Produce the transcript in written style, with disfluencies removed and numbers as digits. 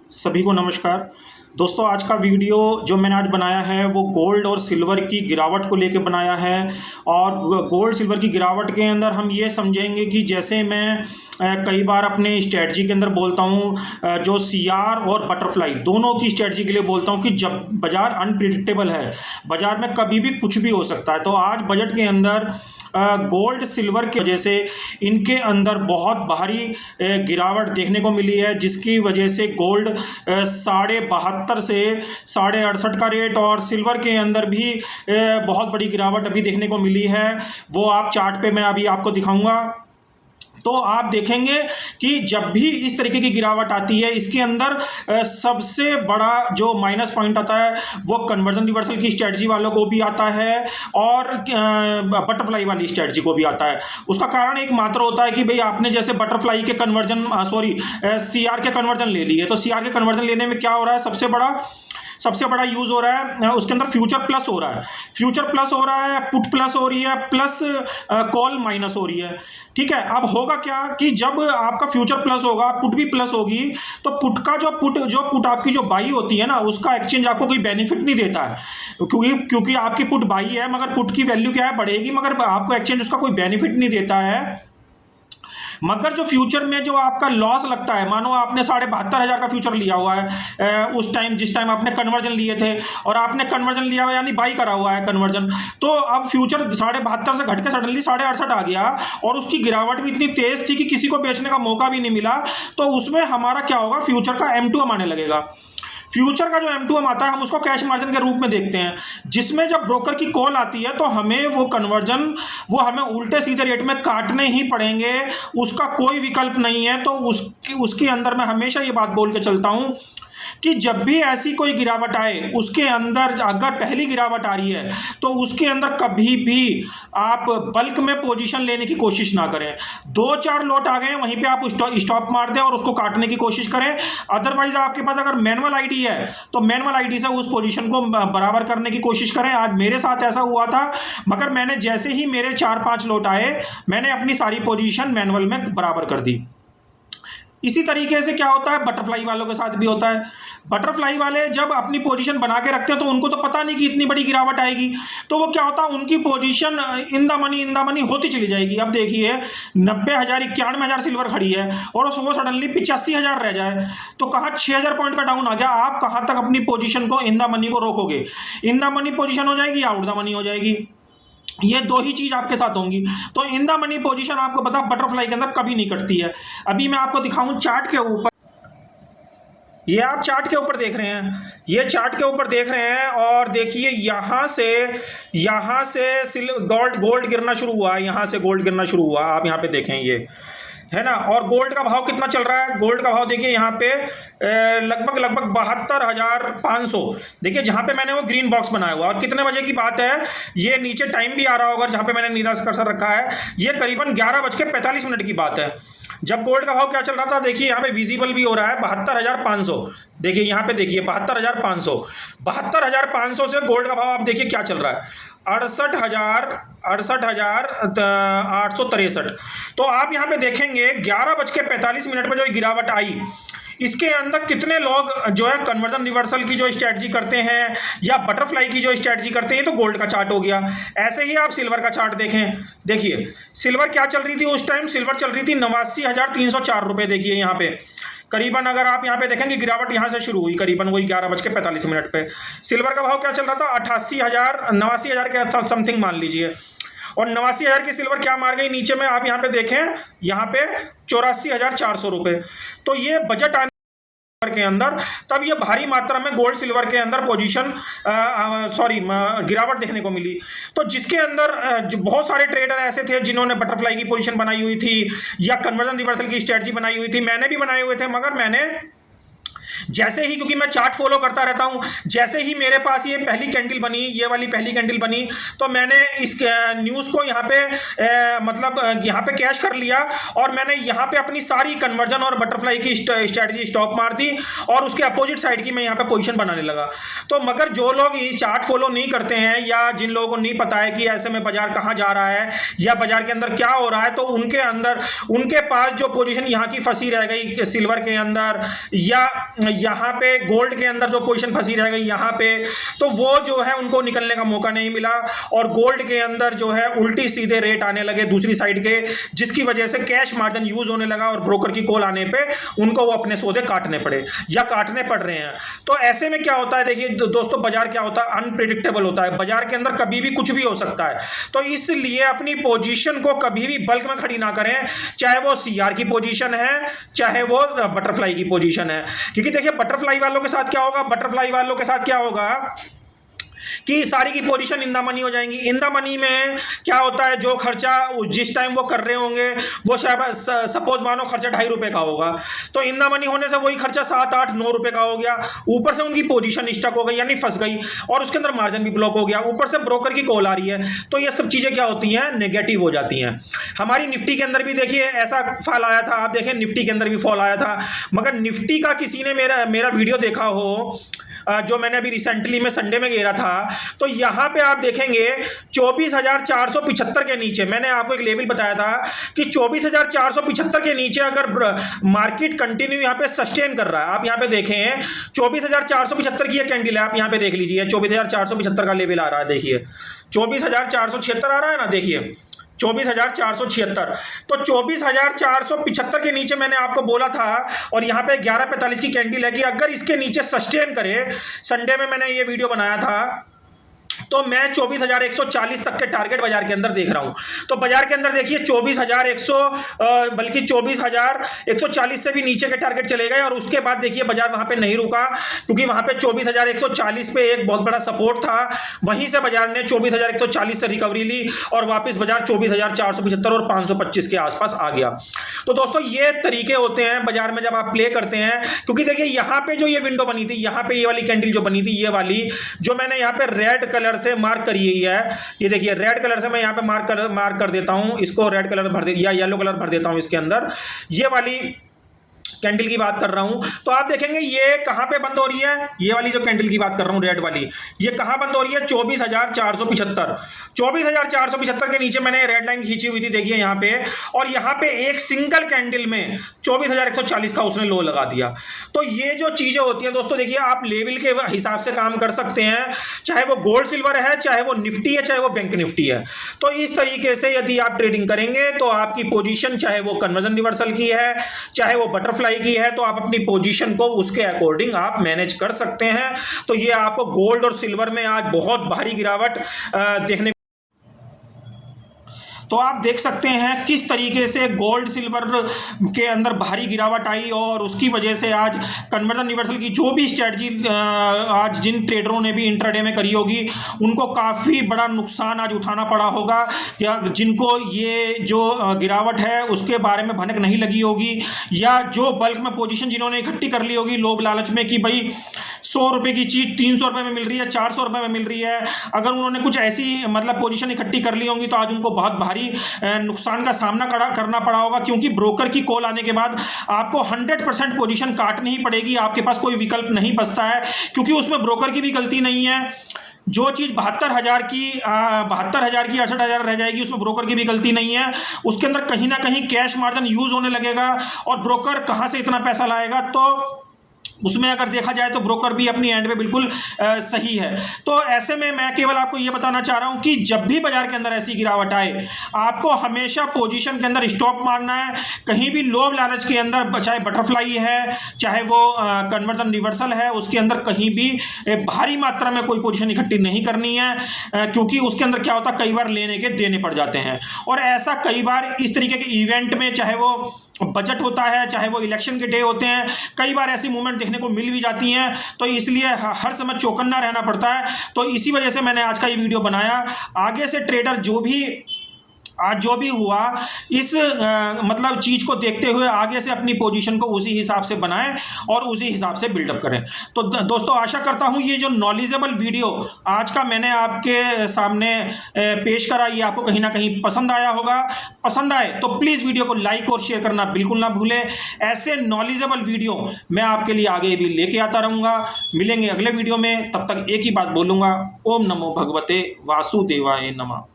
सभी को नमस्कार दोस्तों। आज का वीडियो जो मैंने आज बनाया है वो गोल्ड और सिल्वर की गिरावट को लेकर बनाया है। और गोल्ड सिल्वर की गिरावट के अंदर हम ये समझेंगे कि जैसे मैं कई बार अपने स्ट्रेटजी के अंदर बोलता हूँ, जो सीआर और बटरफ्लाई दोनों की स्ट्रेटजी के लिए बोलता हूँ कि जब बाज़ार अनप्रिडिक्टेबल है, बाज़ार में कभी भी कुछ भी हो सकता है। तो आज बजट के अंदर गोल्ड सिल्वर की वजह से इनके अंदर बहुत भारी गिरावट देखने को मिली है, जिसकी वजह से गोल्ड 72.5 से 68.5 का रेट और सिल्वर के अंदर भी बहुत बड़ी गिरावट अभी देखने को मिली है। वो आप चार्ट पे मैं अभी आपको दिखाऊंगा। तो आप देखेंगे कि जब भी इस तरीके की गिरावट आती है, इसके अंदर सबसे बड़ा जो माइनस पॉइंट आता है वो कन्वर्जन रिवर्सल की स्ट्रेटजी वालों को भी आता है और बटरफ्लाई वाली स्ट्रेटजी को भी आता है। उसका कारण एक मात्र होता है कि भाई आपने जैसे बटरफ्लाई के कन्वर्जन सीआर के कन्वर्जन ले लिए। तो सीआर के कन्वर्जन लेने में क्या हो रहा है, सबसे बड़ा यूज़ हो रहा है, उसके अंदर फ्यूचर प्लस हो रहा है, फ्यूचर प्लस हो रहा है, पुट प्लस हो रही है, प्लस कॉल माइनस हो रही है। ठीक है, अब होगा क्या कि जब आपका फ्यूचर प्लस होगा, पुट भी प्लस होगी, तो पुट का जो पुट आपकी जो बाई होती है ना, उसका एक्सचेंज आपको कोई बेनिफिट नहीं देता है, क्योंकि आपकी पुट बाई है, मगर पुट की वैल्यू क्या है, बढ़ेगी, मगर आपको एक्सचेंज उसका कोई बेनिफिट नहीं देता है। मगर जो फ्यूचर में जो आपका लॉस लगता है, मानो आपने 72,500 का फ्यूचर लिया हुआ है उस टाइम, जिस टाइम आपने कन्वर्जन लिए थे, और आपने कन्वर्जन लिया हुआ यानी बाई करा हुआ है कन्वर्जन, तो अब फ्यूचर 72,500 से घट के सडनली 68.5 आ गया और उसकी गिरावट भी इतनी तेज थी कि किसी को बेचने का मौका भी नहीं मिला। तो उसमें हमारा क्या होगा, फ्यूचर का M2M आने लगेगा। फ्यूचर का जो M2M आता है, हम उसको कैश मार्जिन के रूप में देखते हैं, जिसमें जब ब्रोकर की कॉल आती है तो हमें वो कन्वर्जन हमें उल्टे सीधे रेट में काटने ही पड़ेंगे, उसका कोई विकल्प नहीं है। तो उसके अंदर मैं हमेशा ये बात बोल के चलता हूं कि जब भी ऐसी कोई गिरावट आए, उसके अंदर अगर पहली गिरावट आ रही है तो उसके अंदर कभी भी आप बल्क में पोजीशन लेने की कोशिश ना करें। 2-4 लॉट आ गए वहीं पे आप स्टॉप मार दें और उसको काटने की कोशिश करें। अदरवाइज आपके पास अगर मैनुअल आईडी है तो मैनुअल आईडी से उस पोजीशन को बराबर करने की कोशिश करें। आज मेरे साथ ऐसा हुआ था, मगर मैंने जैसे ही मेरे 4-5 लॉट आए, मैंने अपनी सारी पोजीशन मैनुअल में बराबर कर दी। इसी तरीके से क्या होता है, बटरफ्लाई वालों के साथ भी होता है। बटरफ्लाई वाले जब अपनी पोजीशन बना के रखते हैं तो उनको तो पता नहीं कि इतनी बड़ी गिरावट आएगी, तो वो क्या होता है, उनकी पोजीशन इन द मनी होती चली जाएगी। अब देखिए 90,000 91,000 सिल्वर खड़ी है और वो सडनली 85,000 रह जाए, तो कहाँ 6,000 पॉइंट का डाउन आ गया। आप कहाँ तक अपनी पोजीशन को इन द मनी को रोकोगे? इन द मनी पोजीशन हो जाएगी या आउट द मनी हो जाएगी, ये दो ही चीज आपके साथ होंगी। तो इन द मनी पोजीशन आपको पता बटरफ्लाई के अंदर कभी नहीं कटती है। अभी मैं आपको दिखाऊं चार्ट के ऊपर, ये आप चार्ट के ऊपर देख रहे हैं, ये चार्ट के ऊपर देख रहे हैं और देखिए यहां से गोल्ड गिरना शुरू हुआ, यहां से गोल्ड गिरना शुरू हुआ। आप यहां पे देखें, ये है ना। और गोल्ड का भाव कितना चल रहा है, गोल्ड का भाव देखिए यहाँ पे लगभग 72,500। देखिए जहाँ पे मैंने वो ग्रीन बॉक्स बनाया हुआ, और कितने बजे की बात है, ये नीचे टाइम भी आ रहा होगा जहाँ पे मैंने नीला कर्सर रखा है, ये करीबन 11:45 की बात है। जब गोल्ड का भाव क्या चल रहा था, देखिए यहाँ पे विजिबल भी हो रहा है 72,500। देखिए यहाँ पे देखिए 72,500 से गोल्ड का भाव आप देखिए क्या चल रहा है, 68,863। तो आप यहाँ पे देखेंगे 11:45 पर जो गिरावट आई, इसके अंदर कितने लोग जो है कन्वर्जन रिवर्सल की जो स्ट्रेटजी करते हैं या बटरफ्लाई की जो स्ट्रेटजी करते हैं। तो गोल्ड का चार्ट हो गया। ऐसे ही आप सिल्वर का चार्ट देखें, देखिए सिल्वर क्या चल रही थी उस टाइम, सिल्वर चल रही थी 89,304 रुपये। देखिए यहाँ पे करीबन अगर आप यहाँ पे देखेंगे गिरावट यहाँ से शुरू हुई, करीबन वही 11:45 पे। सिल्वर का भाव क्या चल रहा था, 89,000 के समथिंग मान लीजिए, और 89,000 की सिल्वर क्या मार गई नीचे में, आप यहाँ पे देखें, यहाँ पे 84,400 रुपये। तो ये बजट आने के अंदर तब ये भारी मात्रा में गोल्ड सिल्वर के अंदर पोजीशन गिरावट देखने को मिली। तो जिसके अंदर बहुत सारे ट्रेडर ऐसे थे जिन्होंने बटरफ्लाई की पोजीशन बनाई हुई थी या कन्वर्जन रिवर्सल की स्ट्रेटजी बनाई हुई थी, मैंने भी बनाए हुए थे, मगर मैंने जैसे ही, क्योंकि मैं चार्ट फॉलो करता रहता हूं, जैसे ही मेरे पास ये पहली कैंडल बनी, ये वाली पहली कैंडल बनी, तो मैंने इस न्यूज़ को यहाँ पे यहाँ पे कैश कर लिया और मैंने यहाँ पे अपनी सारी कन्वर्जन और बटरफ्लाई की स्ट्रैटेजी स्टॉप मार दी और उसके अपोजिट साइड की मैं यहाँ पे पोजीशन बनाने लगा। तो मगर जो लोग ये चार्ट फॉलो नहीं करते हैं या जिन लोगों को नहीं पता है कि ऐसे में बाजार कहाँ जा रहा है या बाजार के अंदर क्या हो रहा है, तो उनके पास जो पोजीशन यहाँ की फंसी रह गई सिल्वर के अंदर या यहाँ पे गोल्ड के अंदर जो पोजीशन फंसी रह गई यहाँ पे, तो वो जो है उनको निकलने का मौका नहीं मिला और गोल्ड के अंदर जो है उल्टी सीधे रेट आने लगे दूसरी साइड के, जिसकी वजह से कैश मार्जिन यूज होने लगा और ब्रोकर की कॉल आने पे उनको वो अपने सौदे काटने पड़े या काटने पड़ रहे हैं। तो ऐसे में क्या होता है, देखिए दोस्तों, बाजार क्या होता है, अनप्रिडिक्टेबल होता है। बाजार के अंदर कभी भी कुछ भी हो सकता है, तो इसलिए अपनी पोजीशन को कभी भी बल्क में खड़ी ना करें, चाहे वो सीआर की पोजीशन है चाहे वो बटरफ्लाई की पोजीशन है। क्योंकि देखिए बटरफ्लाई वालों के साथ क्या होगा, बटरफ्लाई वालों के साथ क्या होगा कि सारी की पोजीशन इन द मनी हो जाएंगी। इन द मनी में क्या होता है, जो खर्चा जिस टाइम वो कर रहे होंगे वो शायद सपोज मानो खर्चा ₹2.5 का होगा, तो इन द मनी होने से वही खर्चा 7, 8, 9 रुपए का हो गया। ऊपर से उनकी पोजीशन स्टक हो गई यानी फंस गई और उसके अंदर मार्जिन भी ब्लॉक हो गया, ऊपर से ब्रोकर की कॉल आ रही है, तो ये सब चीजें क्या होती हैं, नेगेटिव हो जाती हैं। हमारी निफ्टी के अंदर भी देखिए ऐसा फॉल आया था, आप देखें निफ्टी के अंदर भी फॉल आया था, मगर निफ्टी का किसी ने मेरा वीडियो देखा हो जो मैंने अभी रिसेंटली में संडे में घेरा था, तो यहां पे आप देखेंगे 24,475 के नीचे मैंने आपको एक लेवल बताया था कि 24,475 के नीचे अगर मार्केट कंटिन्यू यहां पे सस्टेन कर रहा है, आप यहां पे देखें 24,475 की कैंडल है, आप यहां पे देख लीजिए 24,475 का लेवल आ रहा है, देखिए 24,476 आ रहा है ना, देखिए 24,476, तो 24,475 के नीचे मैंने आपको बोला था और यहाँ पे 11:45 की कैंडल है कि अगर इसके नीचे सस्टेन करे, संडे में मैंने ये वीडियो बनाया था, तो मैं 24,140 तक के टारगेट बाजार के अंदर देख रहा हूं। तो बाजार के अंदर देखिए 24,100 बल्कि 24,140 से भी नीचे के टारगेट चले गए और उसके बाद देखिए बाजार वहां पे नहीं रुका, क्योंकि वहां पे 24,140 पे एक बहुत बड़ा सपोर्ट था, वहीं से बाजार ने 24,140 से रिकवरी ली और वापस बाजार 24,475 और 525 के आसपास आ गया। तो दोस्तों ये तरीके होते हैं बाजार में जब आप प्ले करते हैं, क्योंकि देखिए यहां पे जो ये विंडो बनी थी, यहां पे ये वाली कैंडल जो बनी थी, ये वाली जो मैंने यहां पे रेड कलर से मार्क करी है, ये देखिए रेड कलर से मैं यहां पे मार्क कर देता हूं, इसको रेड कलर भर दे या येलो कलर भर देता हूं इसके अंदर, ये वाली कैंडल की बात कर रहा हूं, तो आप देखेंगे ये कहां पे बंद हो रही है, ये वाली जो कैंडल की बात कर रहा हूं रेड वाली, ये कहां बंद हो रही है, 24,475 24,475 के नीचे मैंने रेड लाइन खींची हुई थी, देखिए यहां पे, और यहां पे एक सिंगल कैंडल में 24,140 का उसने लो लगा दिया। तो ये जो चीजें होती हैं दोस्तों, देखिए आप लेवल के हिसाब से काम कर सकते हैं, चाहे वो गोल्ड सिल्वर है, चाहे वो निफ्टी है, चाहे वो बैंक निफ्टी है। तो इस तरीके से यदि आप ट्रेडिंग करेंगे तो आपकी पोजीशन चाहे वो कन्वर्जन रिवर्सल की है, चाहे वो बटरफ्लाई की है, तो आप अपनी पोजीशन को उसके अकॉर्डिंग आप मैनेज कर सकते हैं। तो ये आपको गोल्ड और सिल्वर में आज बहुत भारी गिरावट देखने, तो आप देख सकते हैं किस तरीके से गोल्ड सिल्वर के अंदर भारी गिरावट आई और उसकी वजह से आज कन्वर्जन रिवर्सल की जो भी स्ट्रेटजी आज जिन ट्रेडरों ने भी इंट्राडे में करी होगी उनको काफ़ी बड़ा नुकसान आज उठाना पड़ा होगा, या जिनको ये जो गिरावट है उसके बारे में भनक नहीं लगी होगी, या जो बल्क में पोजीशन जिन्होंने इकट्ठी कर ली होगी लोभ लालच में कि भाई 100 रुपये की चीज़ 300 रुपये में मिल रही है, 400 रुपये में मिल रही है, अगर उन्होंने कुछ ऐसी मतलब पोजीशन इकट्ठी कर ली होंगी तो आज उनको बहुत भारी नुकसान का सामना करना पड़ा होगा, क्योंकि ब्रोकर की कॉल आने के बाद आपको 100% पोजीशन काटनी ही पड़ेगी, आपके पास कोई विकल्प नहीं बचता है, क्योंकि उसमें ब्रोकर की भी गलती नहीं है। जो चीज़ 72,000 की 68,000 रह जाएगी उसमें ब्रोकर की भी गलती नहीं है, उसके अंदर कहीं ना कहीं कैश मार्जिन यूज होने लगेगा और ब्रोकर कहाँ से इतना पैसा लाएगा, तो उसमें अगर देखा जाए तो ब्रोकर भी अपनी एंड पे बिल्कुल सही है। तो ऐसे में मैं केवल आपको ये बताना चाह रहा हूँ कि जब भी बाजार के अंदर ऐसी गिरावट आए आपको हमेशा पोजीशन के अंदर स्टॉप मारना है, कहीं भी लोभ लालच के अंदर, चाहे बटरफ्लाई है चाहे वो कन्वर्जन रिवर्सल है, उसके अंदर कहीं भी भारी मात्रा में कोई पोजीशन इकट्ठी नहीं करनी है, क्योंकि उसके अंदर क्या होता है कई बार लेने के देने पड़ जाते हैं। और ऐसा कई बार इस तरीके के इवेंट में, चाहे वो बजट होता है चाहे वो इलेक्शन के डे होते हैं, कई बार ऐसी मूवमेंट देखने को मिल भी जाती हैं, तो इसलिए हर समय चौकन्ना रहना पड़ता है। तो इसी वजह से मैंने आज का ये वीडियो बनाया। आगे से ट्रेडर आज जो भी हुआ इस मतलब चीज़ को देखते हुए आगे से अपनी पोजीशन को उसी हिसाब से बनाएं और उसी हिसाब से बिल्डअप करें। तो दोस्तों आशा करता हूं ये जो नॉलेजेबल वीडियो आज का मैंने आपके सामने पेश करा ये आपको कहीं ना कहीं पसंद आया होगा। पसंद आए तो प्लीज़ वीडियो को लाइक और शेयर करना बिल्कुल ना भूलें। ऐसे नॉलेजेबल वीडियो मैं आपके लिए आगे भी लेके आता रहूँगा। मिलेंगे अगले वीडियो में, तब तक एक ही बात बोलूँगा, ओम नमो भगवते वासुदेवाय नमः।